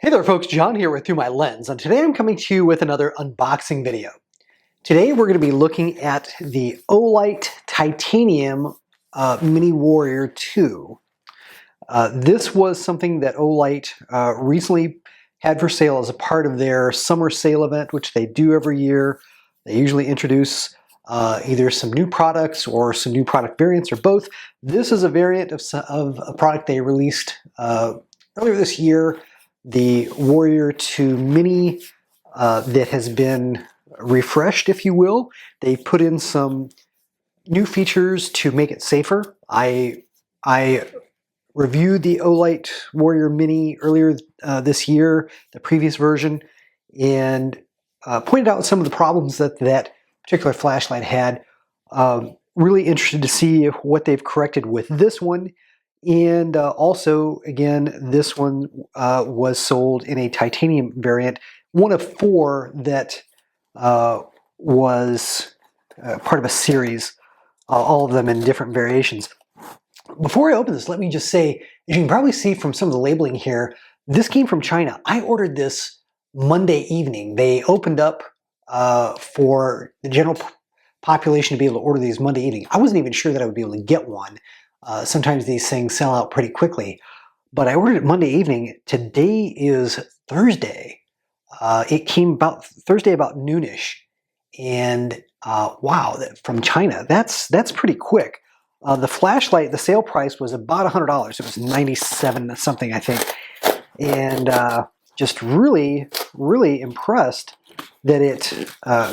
Hey there folks, John here with Through My Lens, and today I'm coming to you with another unboxing video. Today we're going to be looking at the Olight Titanium Mini Warrior 2. This was something that Olight recently had for sale as a part of their summer sale event, which they do every year. They usually introduce either some new products or some new product variants or both. This is a variant of a product they released earlier this year, the Warrior 2 Mini, that has been refreshed, if you will. They put in some new features to make it safer. I reviewed the Olight Warrior Mini earlier this year, the previous version, and pointed out some of the problems that that particular flashlight had. Really interested to see what they've corrected with this one. And also, again, this one was sold in a titanium variant, one of four that was part of a series, all of them in different variations. Before I open this, let me just say, as you can probably see from some of the labeling here, this came from China. I ordered this Monday evening. They opened up for the general population to be able to order these Monday evening. I wasn't even sure that I would be able to get one. Sometimes these things sell out pretty quickly, but I ordered it Monday evening. Today is Thursday. It came about Thursday about noonish, and wow, from China. That's pretty quick. The flashlight, the sale price was about $100. It was 97 something, I think, and just really impressed that it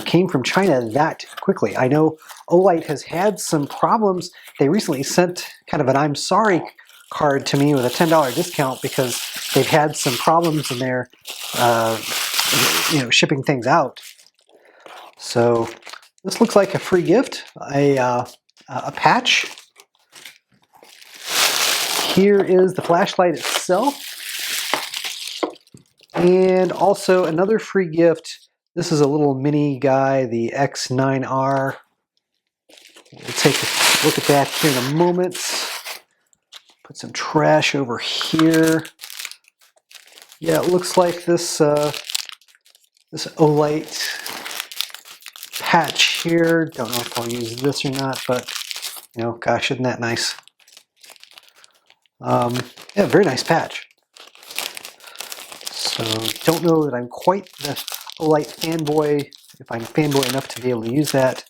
came from China that quickly. I know Olight has had some problems. They recently sent kind of an I'm sorry card to me with a $10 discount because they've had some problems in their shipping things out. So this looks like a free gift, a patch. Here is the flashlight itself, and also another free gift. This is a little mini guy, the X9R. We'll take a look at that here in a moment. Put some trash over here. Yeah, it looks like this this Olight patch here. Don't know if I'll use this or not, but gosh, isn't that nice? Yeah, very nice patch. So don't know that I'm quite the Olight fanboy, if I'm fanboy enough to be able to use that.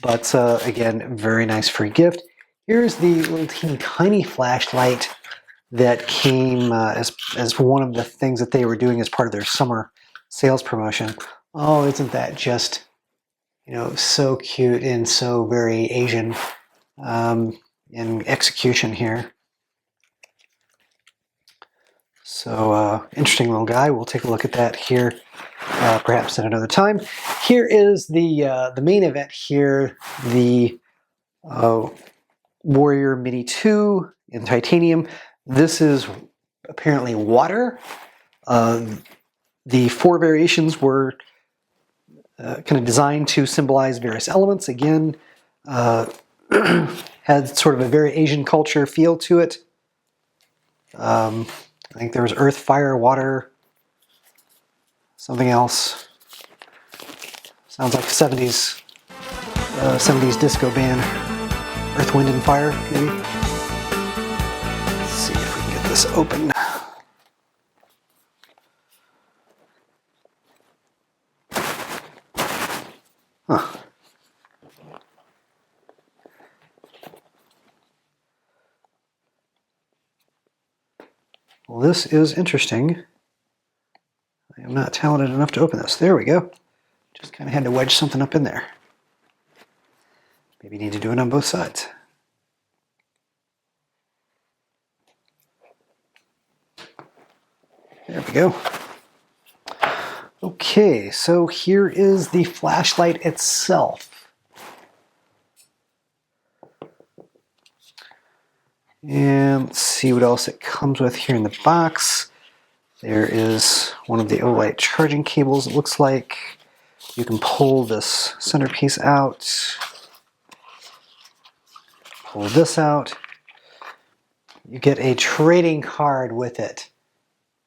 But again, very nice free gift. Here's the little teeny tiny flashlight that came as one of the things that they were doing as part of their summer sales promotion. Oh, isn't that just, so cute and so very Asian in execution here. So interesting little guy. We'll take a look at that here, perhaps at another time. Here is the main event here, the Warrior Mini 2 in titanium. This is apparently water. The four variations were kind of designed to symbolize various elements. Again, had sort of a very Asian culture feel to it. I think there was earth, fire, water, something else. Sounds like 70s disco band. Earth, Wind, and Fire, maybe? Let's see if we can get this open. Huh. Well, this is interesting. I am not talented enough to open this. There we go. Just kind of had to wedge something up in there. Maybe need to do it on both sides. There we go. Okay, so here is the flashlight itself. And let's see what else it comes with here in the box. There is one of the Olight charging cables, it looks like. You can pull this centerpiece out. Pull this out. You get a trading card with it.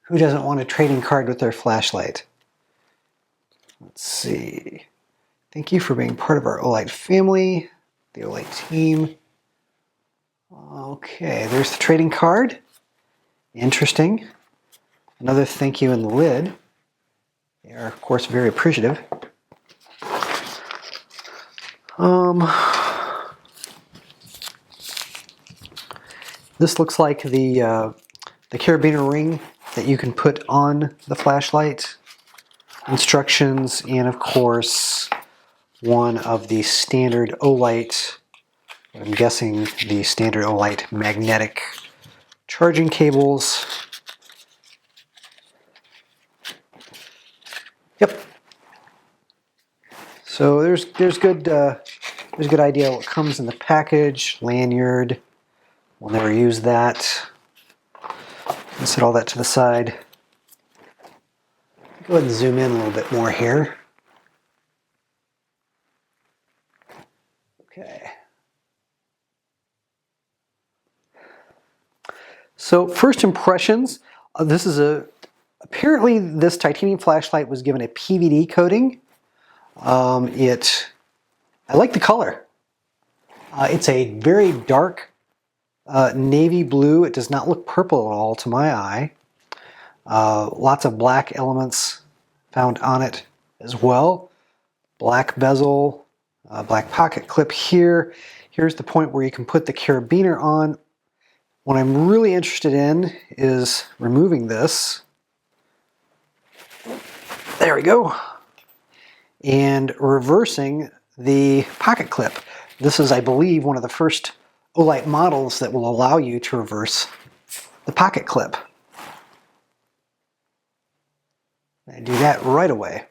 Who doesn't want a trading card with their flashlight? Let's see. Thank you for being part of our Olight family, the Olight team. Okay, there's the trading card. Interesting. Another thank you in the lid. They are, of course, very appreciative. This looks like the carabiner ring that you can put on the flashlight. Instructions, and of course, one of the standard Olight, I'm guessing the standard Olight magnetic charging cables. Yep. So there's good idea what comes in the package. Lanyard. We'll never use that. Let's set all that to the side. Go ahead and zoom in a little bit more here. Okay. So first impressions. Apparently this titanium flashlight was given a PVD coating. I like the color. It's a very dark navy blue. It does not look purple at all to my eye. Lots of black elements found on it as well. Black bezel, black pocket clip here. Here's the point where you can put the carabiner on. What I'm really interested in is removing this. There we go. And reversing the pocket clip. This is, I believe, one of the first Olight models that will allow you to reverse the pocket clip. I do that right away.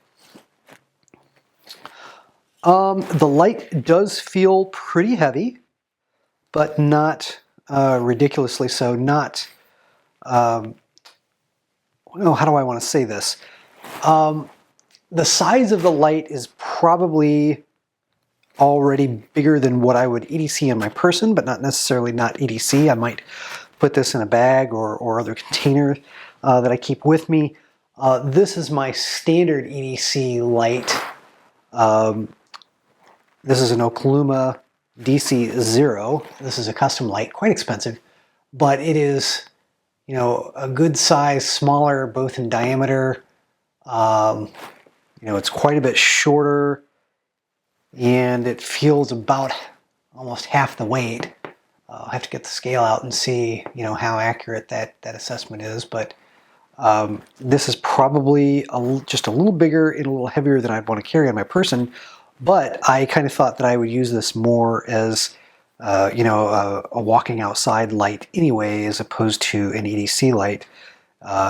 The light does feel pretty heavy, but not ridiculously so. Not, well, how do I want to say this? The size of the light is probably already bigger than what I would EDC on my person, but not necessarily not EDC. I might put this in a bag or other container that I keep with me. This is my standard EDC light. This is an Oklahoma DC0. This is a custom light, quite expensive, but it is, you know, a good size, smaller, both in diameter. You know, it's quite a bit shorter, and it feels about almost half the weight. I'll have to get the scale out and see, you know, how accurate that assessment is, but this is probably just a little bigger and a little heavier than I'd want to carry on my person, but I kind of thought that I would use this more as, you know, a walking outside light anyway, as opposed to an EDC light.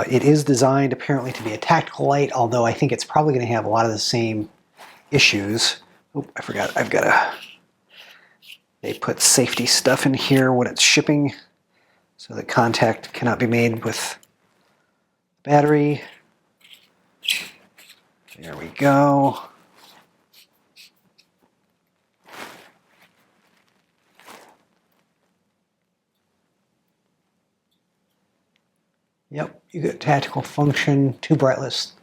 It is designed apparently to be a tactical light, although I think it's probably going to have a lot of the same issues. Oh, I forgot, they put safety stuff in here when it's shipping, so that contact cannot be made with battery. There we go. Yep, you get tactical function, 2 brightness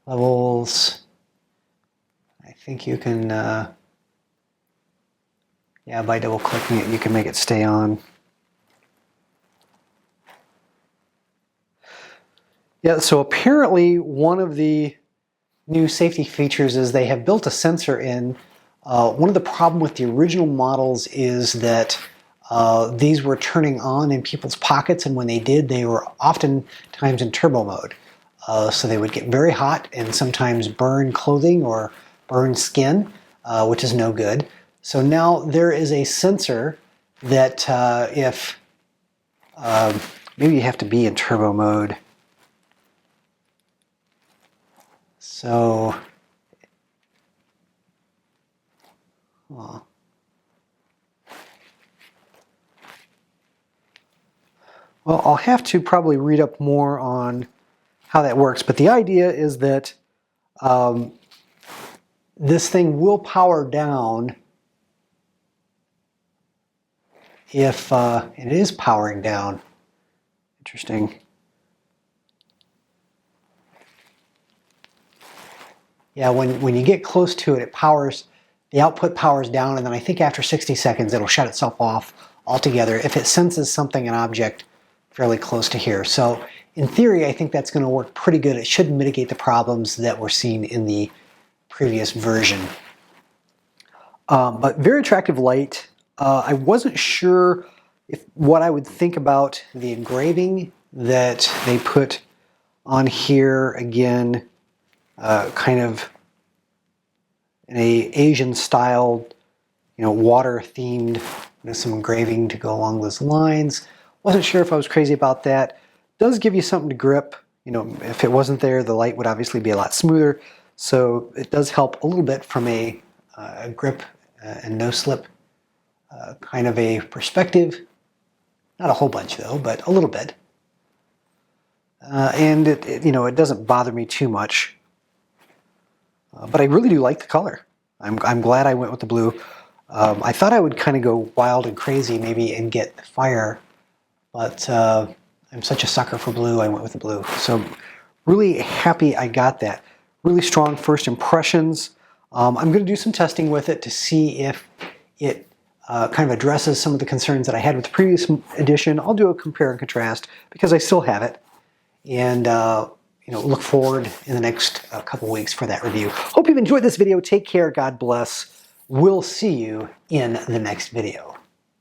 levels. I think you can, yeah, by double clicking it, you can make it stay on. Yeah, so apparently one of the new safety features is they have built a sensor in. One of the problems with the original models is that these were turning on in people's pockets, and when they did, they were oftentimes in turbo mode. So they would get very hot and sometimes burn clothing or burn skin, which is no good. So now there is a sensor that if maybe you have to be in turbo mode. So, well, I'll have to probably read up more on how that works, but the idea is that this thing will power down if, and it is powering down. Interesting. Yeah, when you get close to it, the output powers down, and then I think after 60 seconds it'll shut itself off altogether if it senses an object fairly close to here. So in theory, I think that's going to work pretty good. It should mitigate the problems that were seen in the previous version. But very attractive light. I wasn't sure what I would think about the engraving that they put on here. Again, kind of in a Asian styled, water themed, some engraving to go along those lines. Wasn't sure if I was crazy about that. Does give you something to grip. If it wasn't there, the light would obviously be a lot smoother. So it does help a little bit from a grip and no slip kind of a perspective. Not a whole bunch though, but a little bit. And it doesn't bother me too much. But I really do like the color. I'm glad I went with the blue. I thought I would kind of go wild and crazy maybe and get the fire, but I'm such a sucker for blue, I went with the blue. So really happy I got that. Really strong first impressions. I'm going to do some testing with it to see if it kind of addresses some of the concerns that I had with the previous edition. I'll do a compare and contrast because I still have it. And look forward in the next couple weeks for that review. Hope you've enjoyed this video. Take care. God bless. We'll see you in the next video.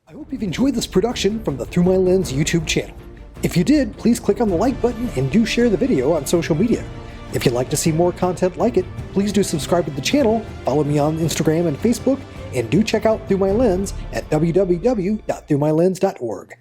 I hope you've enjoyed this production from the Through My Lens YouTube channel. If you did, please click on the like button and do share the video on social media. If you'd like to see more content like it, please do subscribe to the channel, follow me on Instagram and Facebook, and do check out Through My Lens at www.throughmylens.org.